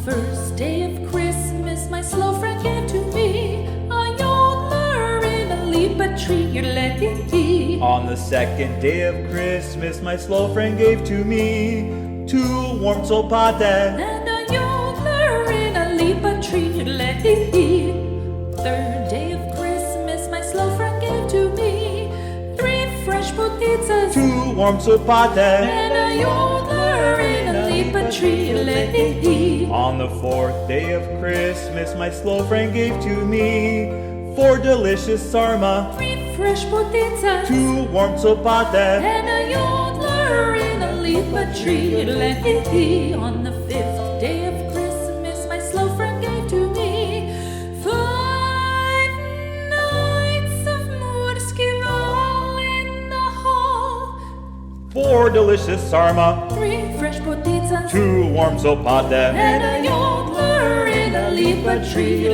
first day of Christmas, my slow friend gave to me a yodeler in a lipa tree. On the second day of Christmas, my slow friend gave to me 2 warm copate and a yodeler in a lipa tree. Third day of Christmas, my slow friend gave to me 3 fresh poticas, 2 warm copate and a yodeler in a lipa tree. On the 4th day of Christmas, my slow friend gave to me 4 delicious sarma, 3 fresh poticas, 2 warm copate and a yodeler in a lipa tree. On the 5th day of Christmas, my slow friend gave to me 5 nights of Murski Val in the hall, 4 delicious sarma, 3 fresh poticas, 2 warm copate. and a yodeler in a lipa tree.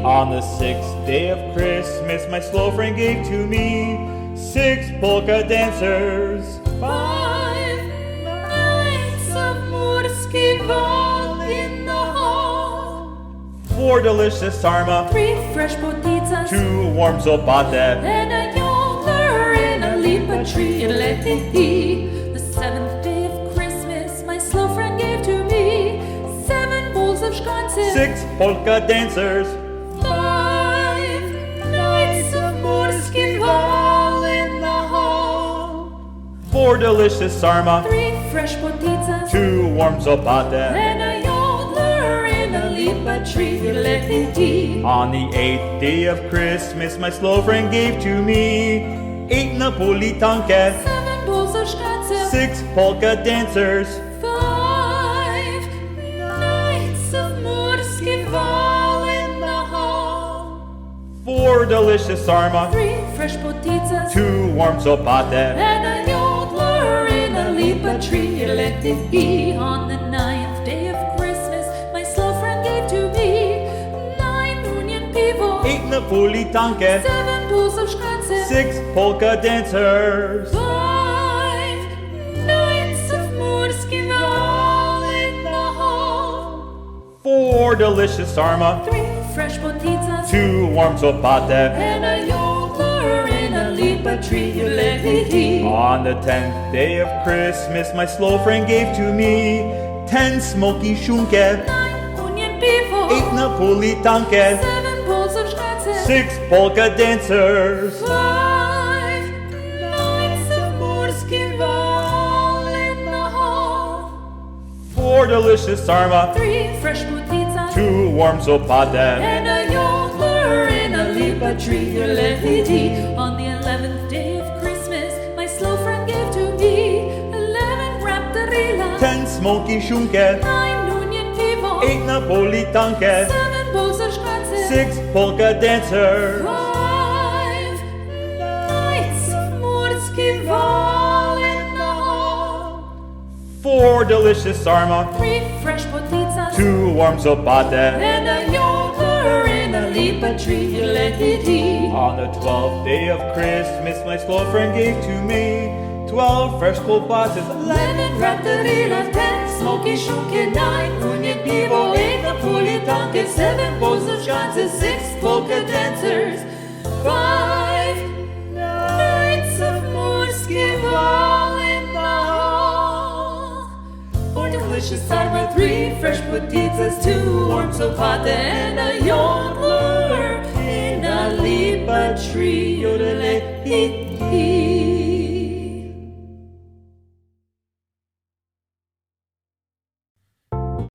On the 6th day of Christmas, my slow friend gave to me 6 polka dancers, 5 nights of Murski Val in the hall, 4 delicious sarma, 3 fresh poticas, 2 warm copate. and a yodeler in a lipa tree. The 7th day of Christmas, my slow friend gave to me 7 bowls of zgance, 6 polka dancers, 5 nights of Murski Val in the hall, 4 delicious sarma, 3 fresh poticas, 2 warm copate. and a yodeler in a lipa tree. On the 8th day of Christmas, my slow friend gave to me 8 napolitanke, 7 bowls of zgance, 6 polka dancers, 5 nights of Murski Val in the hall, 4 delicious sarma, 3 fresh poticas, 2 warm copate. and a yodeler in a lipa tree. On the 9th day of Christmas, my slow friend gave to me 9 onion pivo, 8 napolitanke, 7 bowls of zgance, 6 polka dancers, 5 nights of Murski Val in the hall, 4 delicious sarma, 3 fresh poticas, 2 warm copate. and a yodeler in a lipa tree. On the 10th day of Christmas, my slow friend gave to me 10 Smokey sunke, 9 onion pivo, 8 napolitanke, 7 bowls of zgance, 6 polka dancers, 5 nights of Murski Val in the hall, 4 delicious sarma, 3 fresh poticas, 2 warm copate. and a yodeler in a lipa tree. On the 11th day of Christmas, my slow friend gave to me 11 wrapped Darila, 10 Smokey sunke, 9 onion pivo, 8 napolitanke, 7 bowls of zgance, 6 polka dancers, 5 nights of Murski Val in the hall, 4 delicious sarma, 3 fresh poticas, 2 warm copate. and a yodeler in a lipa tree. On the 12th day of Christmas, my slow friend gave to me 12 fresh copates, 11 wrapped Darila, 10 Smokey sunke, 9 onion pivo, 8 napolitanke, 7 bowls of zgance, 6 polka dancers, 5 nights of Murski Val in the hall, 4 delicious sarma, 3 fresh poticas, 2 warm copate, and a yodeler in a lipa tree.